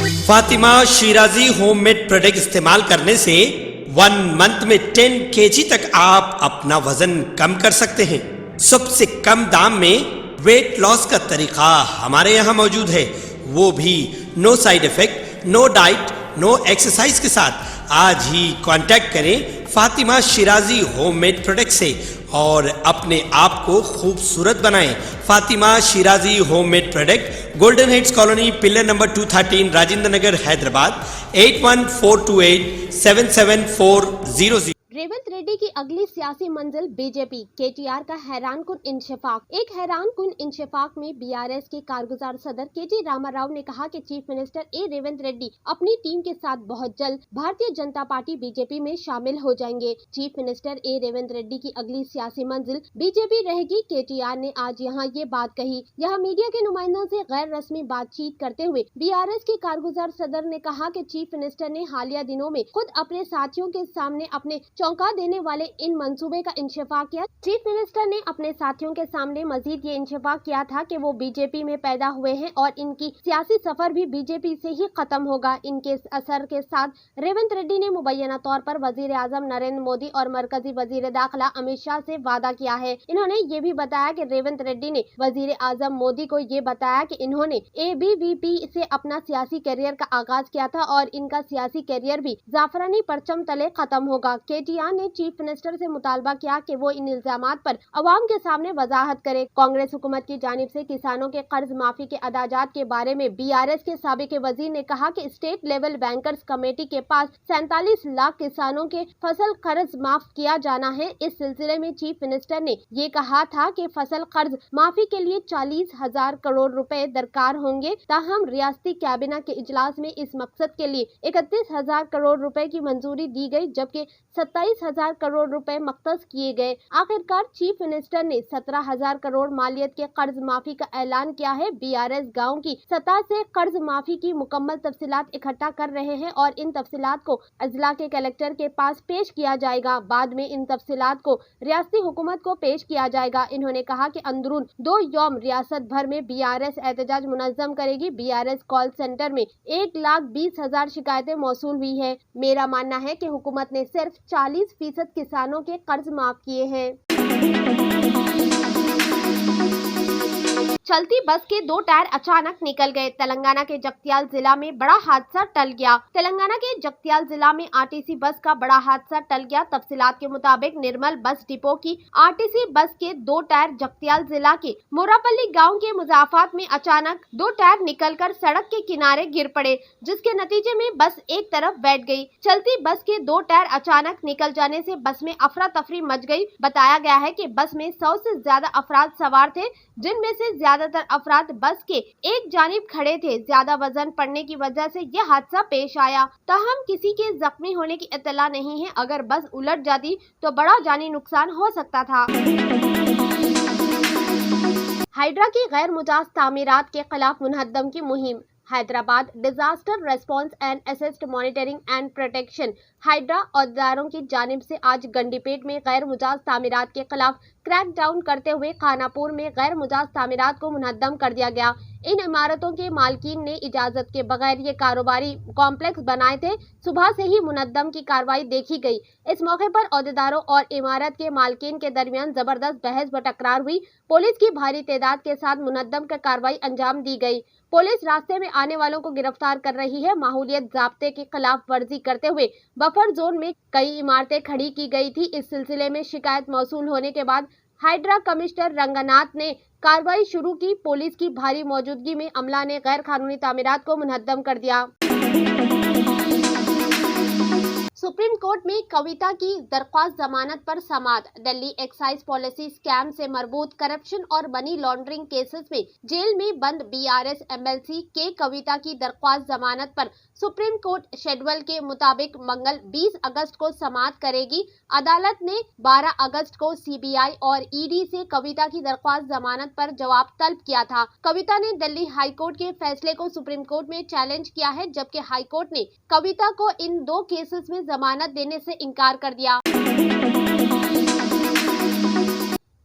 Fatima Shirazi homemade product इस्तेमाल करने से 1 मंथ में 10 kg तक आप अपना वजन कम कर सकते हैं। सबसे कम दाम में वेट लॉस का तरीका हमारे यहाँ मौजूद है, वो भी no side effect, no diet, no exercise के साथ। आज ही कांटेक्ट करें फातिमा शिराजी होममेड प्रोडक्ट से और अपने आप को खूबसूरत बनाएं। Fatima Shirazi homemade product, golden heads colony, pillar number 213, Rajendra Nagar, Hyderabad 8142877400। Revanth Reddy की अगली सियासी मंजिल बीजेपी, केटीआर का हैरान कुन इंशफाक। एक हैरान कुन इंशफाक में बीआरएस के कारगुजार सदर केटी रामाराव ने कहा कि चीफ मिनिस्टर रेवंत रेड्डी अपनी टीम के साथ बहुत जल्द भारतीय जनता पार्टी बीजेपी में शामिल हो जाएंगे। चीफ मिनिस्टर रेवंत रेड्डी की अगली सियासी मंजिल बीजेपी रहेगी। केटीआर ने आज यहाँ ये बात कही। यहाँ मीडिया के नुमाइंदों से गैर रस्मी बातचीत करते हुए बीआरएस के कारगुजार सदर ने कहा कि चीफ मिनिस्टर ने हालिया दिनों में खुद अपने साथियों के सामने अपने चौंका देने वाले इन मंसूबे का इंशफाक किया। चीफ मिनिस्टर ने अपने साथियों के सामने मजीद ये इंशफाक किया था कि वो बीजेपी में पैदा हुए हैं और इनकी सियासी सफर भी बीजेपी से ही खत्म होगा। इनके असर के साथ रेवंत रेड्डी ने मुबैना तौर पर वजीर आजम नरेंद्र मोदी और मरकजी वजीर दाखिला अमित शाह से वादा किया है। इन्होंने ये भी बताया कि रेवंत रेड्डी ने वजीर आजम मोदी को ये बताया कि इन्होंने ABVP से अपना सियासी करियर का आगाज किया था और इनका सियासी करियर भी जाफरानी परचम तले खत्म होगा। केटीआर ने चीफ मिनिस्टर से मुतालबा किया कि वो इन इल्जामात पर अवाम के सामने वजाहत करे। कांग्रेस हुकूमत की जानिब से किसानों के कर्ज माफी के अदाजात के बारे में बीआरएस के साबिक वजीर ने कहा कि स्टेट लेवल बैंकर्स कमेटी के पास 47 लाख किसानों के फसल कर्ज माफ किया जाना है। इस सिलसिले में चीफ मिनिस्टर ने ये कहा था कि फसल कर्ज माफी के लिए 40,000 करोड़ रुपए दरकार होंगे। ताहम रियासती कैबिनेट के इजलास में इस मकसद के लिए 31,000 करोड़ रुपए की मंजूरी दी गई, जबकि 27,000 करोड़ रुपए मख्तस किए गए। आखिरकार चीफ मिनिस्टर ने 17,000 करोड़ मालियत के कर्ज माफी का ऐलान किया है। बीआरएस गांव की सतह से कर्ज माफी की मुकम्मल तफसीलात इकट्ठा कर रहे हैं और इन तफसीलात को अजला के कलेक्टर के पास पेश किया जाएगा। बाद में इन तफसीलात को रियासती हुकूमत को पेश किया जाएगा। इन्होंने कहा कि अंदरून 2 यौम रियासत भर में बीआरएस एहतजाज मुनज़्ज़म करेगी। बीआरएस कॉल सेंटर में 1,20,000 शिकायतें मौसूल हुई है। मेरा मानना है कि हुकूमत ने सिर्फ 40% किसानों के कर्ज माफ किए हैं। चलती बस के 2 टायर अचानक निकल गए। तेलंगाना के जगत्याल जिला में बड़ा हादसा टल गया। तेलंगाना के जगत्याल जिला में आरटीसी बस का बड़ा हादसा टल गया। तफसीलात के मुताबिक निर्मल बस डिपो की आरटीसी बस के 2 टायर जगत्याल जिला के मोरापल्ली गांव के मुजाफात में अचानक 2 टायर निकलकर सड़क के किनारे गिर पड़े, जिसके नतीजे में बस एक तरफ बैठ गई। चलती बस के 2 टायर अचानक निकल जाने से बस में अफरा तफरी मच गई। बताया गया है कि बस में 100 से ज्यादा अफराद सवार थे, जिनमें से ज्यादातर अफराद बस के एक जानिब खड़े थे। ज्यादा वजन पड़ने की वजह से यह हादसा पेश आया। ताहम किसी के जख्मी होने की इत्तला नहीं है। अगर बस उलट जाती तो बड़ा जानी नुकसान हो सकता था। हाइड्रा की गैर मुजाज तामीरात के खिलाफ मुनहद्दम की मुहिम। Hyderabad disaster response and asset monitoring and protection HYDRAA औहदेदारों की जानिब से आज गंडीपेट में गैर मुजाज तामीरात के खिलाफ क्रैक डाउन करते हुए खानापुर में गैर मुजाज तामीरात को मुनहद्दम कर दिया गया। इन इमारतों के मालकीन ने इजाजत के बगैर ये कारोबारी कॉम्प्लेक्स बनाए थे। सुबह से ही मुनहद्दम की कार्रवाई देखी गई। इस मौके पर औहदेदारों और इमारत के मालकीन के दरमियान जबरदस्त बहस व टकरार हुई। पुलिस की भारी तादाद के साथ मुनहद्दम का कार्रवाई अंजाम दी गई। पुलिस रास्ते में आने वालों को गिरफ्तार कर रही है। माहौलियत ज़ाब्ते की खिलाफ वर्जी करते हुए बफर जोन में कई इमारतें खड़ी की गई थी। इस सिलसिले में शिकायत मौसूल होने के बाद हाइड्रा कमिश्नर रंगनाथ ने कार्रवाई शुरू की। पुलिस की भारी मौजूदगी में अमला ने गैर कानूनी तामीरात को मुनहद्दम कर दिया। सुप्रीम कोर्ट में कविता की दरख्वास्त जमानत पर समाअत। दिल्ली एक्साइज पॉलिसी स्कैम से मरबूत करप्शन और मनी लॉन्ड्रिंग केसेस में जेल में बंद बीआरएस एमएलसी के कविता की दरख्वास्त जमानत पर सुप्रीम कोर्ट शेड्यूल के मुताबिक मंगल 20 अगस्त को समाअत करेगी। अदालत ने 12 अगस्त को सीबीआई और ईडी से कविता की दरख्वास्त जमानत पर जवाब तलब किया था। कविता ने दिल्ली हाई कोर्ट के फैसले को सुप्रीम कोर्ट में चैलेंज किया है, जबकि हाई कोर्ट ने कविता को इन 2 केसेस में जमानत देने से इनकार कर दिया।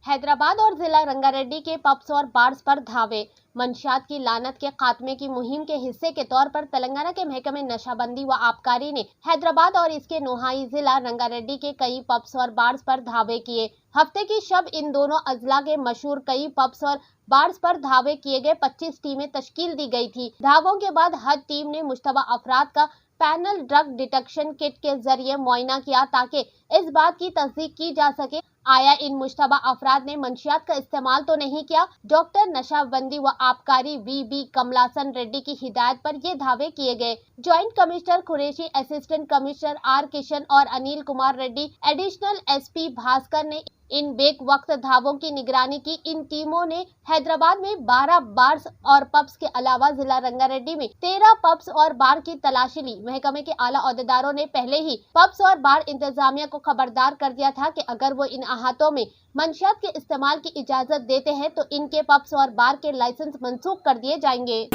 हैदराबाद और जिला रंगारेड्डी के पब्स और बार्स पर धावे। मंशियात की लानत के खात्मे की मुहिम के हिस्से के तौर पर तेलंगाना के महकमे नशाबंदी व आबकारी ने हैदराबाद और इसके नोहाई जिला रंगारेड्डी के कई पब्स और बार्स पर धावे किए। हफ्ते की शब इन दोनों अजला के मशहूर कई पब्स और बार्स पर धावे किए गए 25 टीमें तश्कील दी गई थी। धावों के बाद हज टीम ने मुश्तबा अफराद का पैनल ड्रग डिटेक्शन किट के जरिए मुआयना किया ताकि इस बात की तस्दीक की जा सके आया इन मुश्तबा अफराद ने मंशियात का इस्तेमाल तो नहीं किया। डॉक्टर नशाबंदी व आबकारी वी कमलासन रेड्डी की हिदायत पर ये धावे किए गए। Joint commissioner Qureshi, assistant commissioner R Kishan और अनिल कुमार रेड्डी, एडिशनल एसपी भास्कर ने इन बेक वक्त धावों की निगरानी की। इन टीमों ने हैदराबाद में 12 बार्स और पब्स के अलावा जिला रंगारेड्डी में 13 पब्स और बार की तलाशी ली। महकमे के आला ओहदेदारों ने पहले ही पब्स और बार इंतजामिया को खबरदार कर दिया था कि अगर वो इन अहातों में मंशियात के इस्तेमाल की इजाजत देते हैं तो इनके पब्स और बार के लाइसेंस मंसूख कर दिए जाएंगे।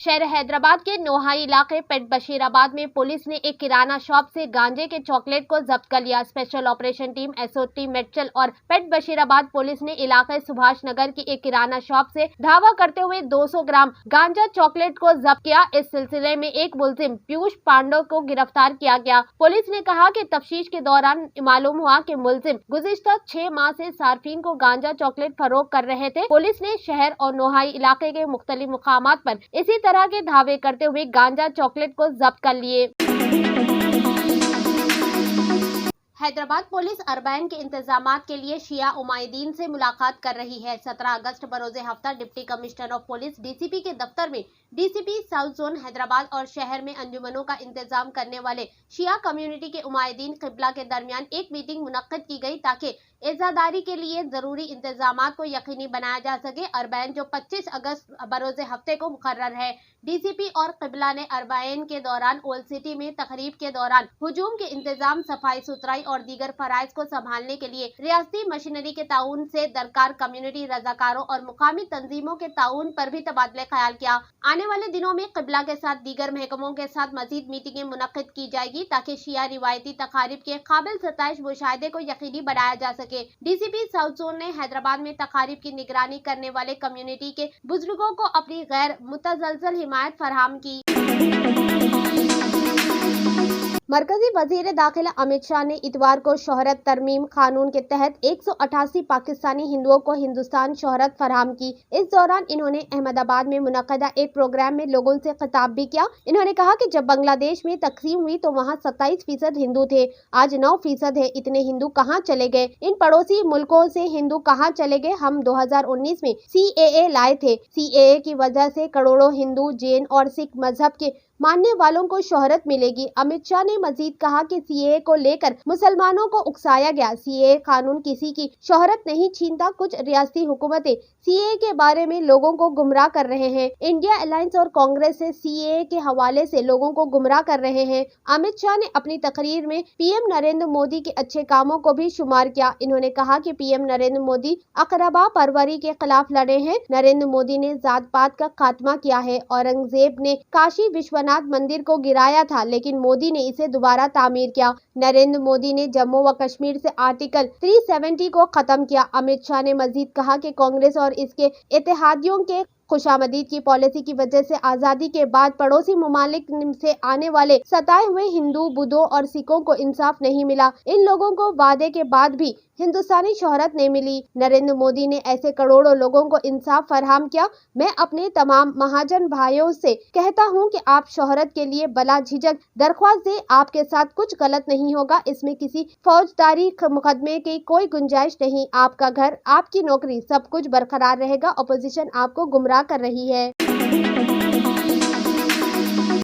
शहर हैदराबाद के नोहाई इलाके पेट बशीराबाद में पुलिस ने एक किराना शॉप से गांजे के चॉकलेट को जब्त कर लिया। Special operation team SOT Medchal और पेट बशीराबाद पुलिस ने इलाके सुभाष नगर की एक किराना शॉप से धावा करते हुए 200 ग्राम गांजा चॉकलेट को जब्त किया। इस सिलसिले में एक मुलजिम पीयूष पांडव को गिरफ्तार किया गया। पुलिस ने कहा कि तफ्तीश के दौरान मालूम हुआ कि मुलजिम गुज़िश्ता 6 माह से सार्फिन को गांजा चॉकलेट फरोख्त कर रहे थे। पुलिस ने शहर और नोहाई इलाके के मुख्तलिफ मुकामात पर इसी तरह के धावे करते हुए गांजा चॉकलेट को जब्त कर लिए। हैदराबाद पुलिस अरबैन के इंतजामात के लिए शिया उमायदीन से मुलाकात कर रही है। 17 अगस्त बरोज़े हफ्ता deputy commissioner of police DCP के दफ्तर में डीसीपी साउथ जोन हैदराबाद और शहर में अंजुमनों का इंतजाम करने वाले शिया कम्युनिटी के उमायदीन क़िबला के दरमियान एक मीटिंग मुनक्किद की गई ताकि इज़ादारी के लिए जरूरी इंतजामात को यकीनी बनाया जा सके। अरबैन जो 25 अगस्त बरोज़े हफ्ते को मुकर्रर है। डीसीपी और क़िबला ने अरबैन के दौरान ओल्ड सिटी में तकरीब के दौरान हुजूम के इंतजाम, सफाई सुथराई और दीगर फराइज को संभालने के लिए रियासती मशीनरी के ताउन से दरकार कम्युनिटी रजाकारों और मुकामी तंजीमों के ताउन पर भी तबादले ख्याल किया। आने वाले दिनों में क़िबला के साथ दीगर महकमों के साथ मजीद मीटिंगें मुनक्किद की जाएगी ताकि शिया रिवायती तकारीब के काबिल सताइश मुशाहिदे को यकीनी बनाया जा सके। डीसीपी साउथ जोन ने हैदराबाद में तकारीब की निगरानी करने वाले कम्युनिटी के बुजुर्गों को अपनी गैर मुतजलसल हिमायत फराहम की। मरकजी वजीर दाखिला अमित शाह ने इतवार को शोहरत तरमीम कानून के तहत 188 पाकिस्तानी हिंदुओं को हिंदुस्तान शोहरत फराहम की। इस दौरान इन्होंने अहमदाबाद में मुनक्कदा एक प्रोग्राम में लोगों से खिताब भी किया। इन्होंने कहा कि जब बांग्लादेश में तकसीम हुई तो वहाँ 27% हिंदू थे, आज 9% है। इतने हिंदू कहाँ चले गए? इन पड़ोसी मुल्कों से हिंदू कहाँ चले गए? हम 2019 में CAA लाए थे। CAA की वजह से करोड़ों हिंदू, जैन और सिख मजहब के मानने वालों को शोहरत मिलेगी। अमित शाह ने मजीद कहा कि CAA को लेकर मुसलमानों को उकसाया गया। CAA कानून किसी की शोहरत नहीं छीनता। कुछ रियासती हुकूमतें CAA के बारे में लोगों को गुमराह कर रहे हैं। इंडिया अलायंस और कांग्रेस से CAA के हवाले से लोगों को गुमराह कर रहे हैं। अमित शाह ने अपनी तकरीर में PM नरेंद्र मोदी के अच्छे कामों को भी शुमार किया। इन्होंने कहा कि PM नरेंद्र मोदी अकरबा परवरी के खिलाफ लड़े हैं। नरेंद्र मोदी ने जात पात का खात्मा किया है। औरंगजेब ने काशी विश्वनाथ मंदिर को गिराया था, लेकिन मोदी ने इसे दोबारा तामीर किया। नरेंद्र मोदी ने जम्मू व कश्मीर से आर्टिकल 370 को खत्म किया। अमित शाह ने मजीद कहा कि कांग्रेस और इसके इत्तेहादियों के खुशामदीद की पॉलिसी की वजह से आज़ादी के बाद पड़ोसी ममालिक से आने वाले सताए हुए हिंदू, बुद्धों और सिखों को इंसाफ नहीं मिला। इन लोगों को वादे के बाद भी हिंदुस्तानी शोहरत नहीं मिली। नरेंद्र मोदी ने ऐसे करोड़ों लोगों को इंसाफ फराहम किया। मैं अपने तमाम महाजन भाइयों से कहता हूं कि आप शोहरत के लिए बला झिझक दरख्वास्त दें। आपके साथ कुछ गलत नहीं होगा। इसमें किसी फौजदारी मुकदमे की कोई गुंजाइश नहीं। आपका घर, आपकी नौकरी, सब कुछ बरकरार रहेगा। अपोजिशन आपको गुमराह कर रही है।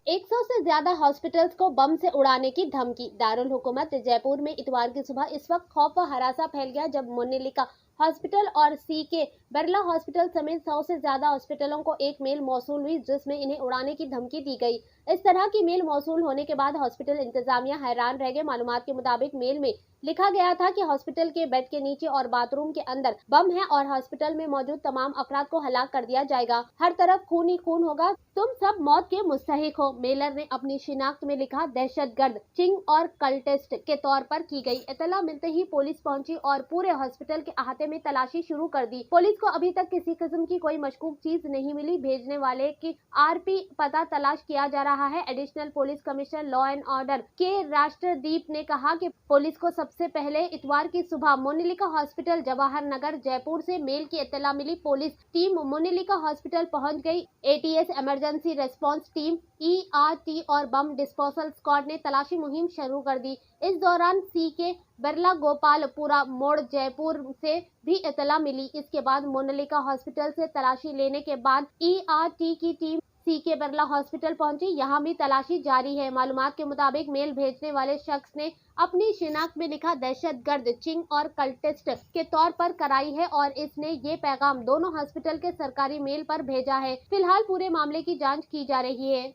100 से ज्यादा हॉस्पिटल्स को बम से उड़ाने की धमकी। दारुल हुकूमत जयपुर में इतवार की सुबह इस वक्त खौफ व हरासा फैल गया जब मुनिलिका हॉस्पिटल और सीके बिरला हॉस्पिटल समेत 100 से ज्यादा हॉस्पिटलों को एक मेल मौसूल हुई जिसमें इन्हें उड़ाने की धमकी दी गई। इस तरह की मेल मौसूल होने के बाद हॉस्पिटल इंतजामिया हैरान रह गए। मालूमात के मुताबिक मेल में लिखा गया था कि हॉस्पिटल के बेड के नीचे और बाथरूम के अंदर बम है और हॉस्पिटल में मौजूद तमाम अफराद को हलाक कर दिया जाएगा। हर तरफ खून ही खून होगा, तुम सब मौत के मुस्तहिक हो। मेलर ने अपनी शिनाख्त में लिखा, दहशतगर्द चिंग और कल्टिस्ट के तौर पर की गई। इत्तला मिलते ही पुलिस पहुंची और पूरे हॉस्पिटल के अहाते में तलाशी शुरू कर दी। पुलिस को अभी तक किसी किस्म की कोई मशकूक चीज नहीं मिली। भेजने वाले की आरपी पता तलाश किया जा रहा है। Additional police commissioner law and order के राष्ट्रदीप ने कहा कि पुलिस को सबसे पहले इतवार की सुबह मोनिलिका हॉस्पिटल जवाहर नगर जयपुर से मेल की इत्तला मिली। पुलिस टीम मोनिलिका हॉस्पिटल पहुंच गई। ATS emergency response team, ERT और बम डिस्पोजल स्क्वाड ने तलाशी मुहिम शुरू कर दी। इस दौरान सीके बिरला गोपालपुरा मोड़ जयपुर से भी इत्तला मिली। इसके बाद मोनिलिका हॉस्पिटल से तलाशी लेने के बाद ERT की टीम सीके बिरला हॉस्पिटल पहुंची। यहां भी तलाशी जारी है। मालूमात के मुताबिक मेल भेजने वाले शख्स ने अपनी शिनाख्त में लिखा, दहशतगर्द चिंग और कल्टिस्ट के तौर पर कराई है और इसने ये पैगाम दोनों हॉस्पिटल के सरकारी मेल पर भेजा है। फिलहाल पूरे मामले की जांच की जा रही है।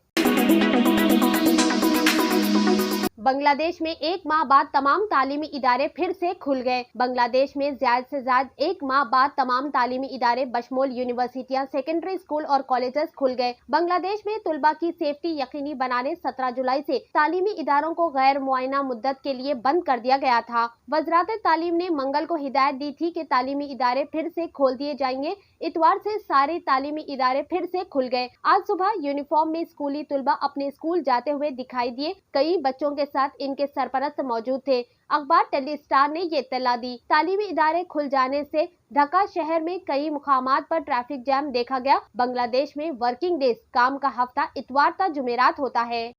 बांग्लादेश में एक माह बाद तमाम तालीमी इदारे फिर से खुल गए। बांग्लादेश में ज्यादा से ज्यादा एक माह बाद तमाम तालीमी इदारे बशमूल यूनिवर्सिटियां, सेकेंडरी स्कूल और कॉलेजेस खुल गए। बांग्लादेश में तुलबा की सेफ्टी यकीनी बनाने 17 जुलाई से तालीमी इदारों को गैर मुआयना मुद्दत के लिए बंद कर दिया गया था। वज़रात तालीम ने मंगल को हिदायत दी थी कि तालीमी इदारे फिर से खोल दिए जाएंगे। इतवार से सारे तालीमी इदारे फिर से खुल गए। आज सुबह यूनिफॉर्म में स्कूली तुलबा अपने स्कूल जाते हुए दिखाई दिए। कई बच्चों के साथ इनके सरपरस्त मौजूद थे। अखबार टेली स्टार ने ये इत्तला दी। तालीमी इदारे खुल जाने से ढाका शहर में कई मुकामात पर ट्रैफिक जैम देखा गया। बांग्लादेश में वर्किंग डेज, काम का हफ्ता इतवार तक जुमेरात होता है।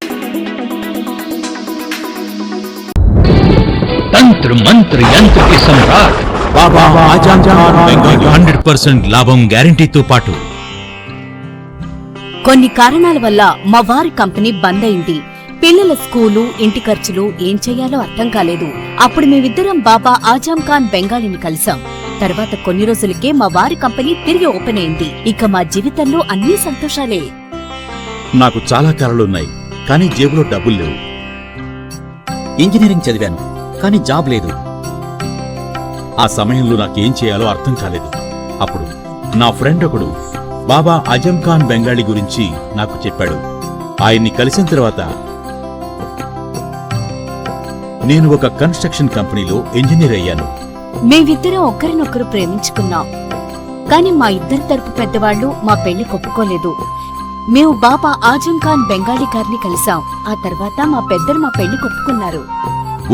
तंत्र मंत्र यंत्र के सम्राट बाबा आजम खान బెంగాలీ 100% లాభం గ్యారెంటీతో పాటు కొన్ని కారణాల వల్ల మా వారి కంపెనీ బంద్ అయింది. పిల్లల స్కూలు, ఇంటి ఖర్చులు ఏం చేయాలో అర్థం కాలేదు. అప్పుడు మేమిద్దరం బాబా ఆజం ఖాన్ బెంగాలీని కలిసాం. తర్వాత కొన్ని రోజులకే మా వారి కంపెనీ తిరిగి ఓపెన్ అయింది. ఇక మా జీవితంలో అన్ని సంతోషాలే. నాకు చాలా కలలున్నాయి, కానీ జేబులో డబ్బులు లేవు. ఇంజనీరింగ్ చదివాను, కానీ జాబ్ లేదు. ఆ సమయంలో నాకేం చేయాలో అర్థం కాలేదు. అప్పుడు నా ఫ్రెండ్ ఒకడు బాబా ఆజం ఖాన్ బెంగాలీ గురించి నాకు చెప్పాడు. ఆయన్ని కలిసిన తర్వాత నేను ఒక కన్స్ట్రక్షన్ కంపెనీలో ఇంజనీర్ అయ్యాను. మేమిద్దరం ఒకరినొకరు ప్రేమించుకున్నాం. కాని మా ఇద్దరి తరపు పెద్దవాళ్లు మా పెళ్లి ఒప్పుకోలేదు. మేము బాబా ఆజం ఖాన్ బెంగాలీ గారిని కలిసాం. ఆ తర్వాత మా పెద్దలు మా పెళ్లి ఒప్పుకున్నారు.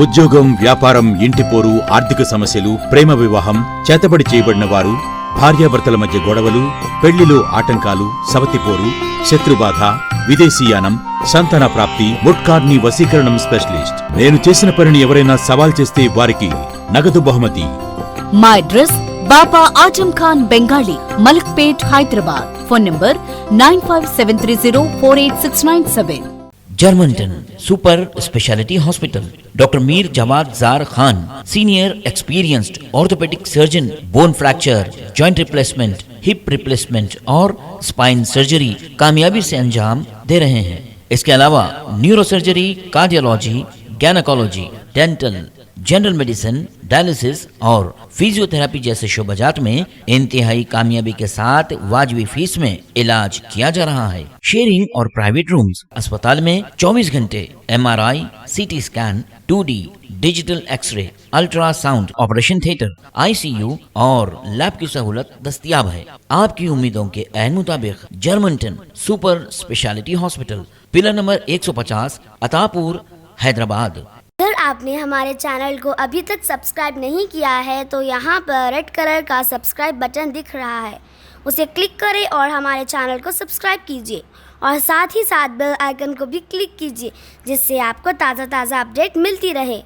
ఉద్యోగం, వ్యాపారం, ఇంటి పోరు, ఆర్థిక సమస్యలు, ప్రేమ వివాహం, చేతబడి చేయబడిన వారు, భార్యాభర్తల మధ్య గొడవలు, పెళ్లిలో ఆటంకాలు, సవతిపోరు, శత్రుబాధ, విదేశీయానం, సంతాన ప్రాప్తి, ముట్కార్ని వశీకరణం స్పెషలిస్ట్. నేను చేసిన పనిని ఎవరైనా సవాల్ చేస్తే వారికి నగదు బహుమతి. మా address Baba Azam Khan Bengali, Malakpet, Hyderabad. Phone number 9573048697. जर्मनटन super speciality hospital, doctor Mir Jawad जार Khan, senior experienced orthopaedic surgeon, bone fracture, joint replacement, hip replacement और स्पाइन सर्जरी कामयाबी से अंजाम दे रहे हैं. इसके अलावा neuro surgery, cardiology, gynaecology, dental, general medicine, dialysis और फिजियोथेरेपी जैसे शोबाजात में इंतहाई कामयाबी के साथ वाजबी फीस में इलाज किया जा रहा है. शेयरिंग और प्राइवेट रूम्स. अस्पताल में 24 घंटे MRI, CT scan, 2D digital x-ray, ultrasound, operation theatre, ICU और लैब की सहूलत दस्तयाब है. आपकी उम्मीदों के ऐन मुताबिक Germanten super speciality hospital, pillar number 150, Attapur, Hyderabad. अगर आपने हमारे चैनल को अभी तक सब्सक्राइब नहीं किया है तो यहाँ पर रेड कलर का सब्सक्राइब बटन दिख रहा है, उसे क्लिक करें और हमारे चैनल को सब्सक्राइब कीजिए और साथ ही साथ बेल आइकन को भी क्लिक कीजिए जिससे आपको ताज़ा अपडेट मिलती रहे.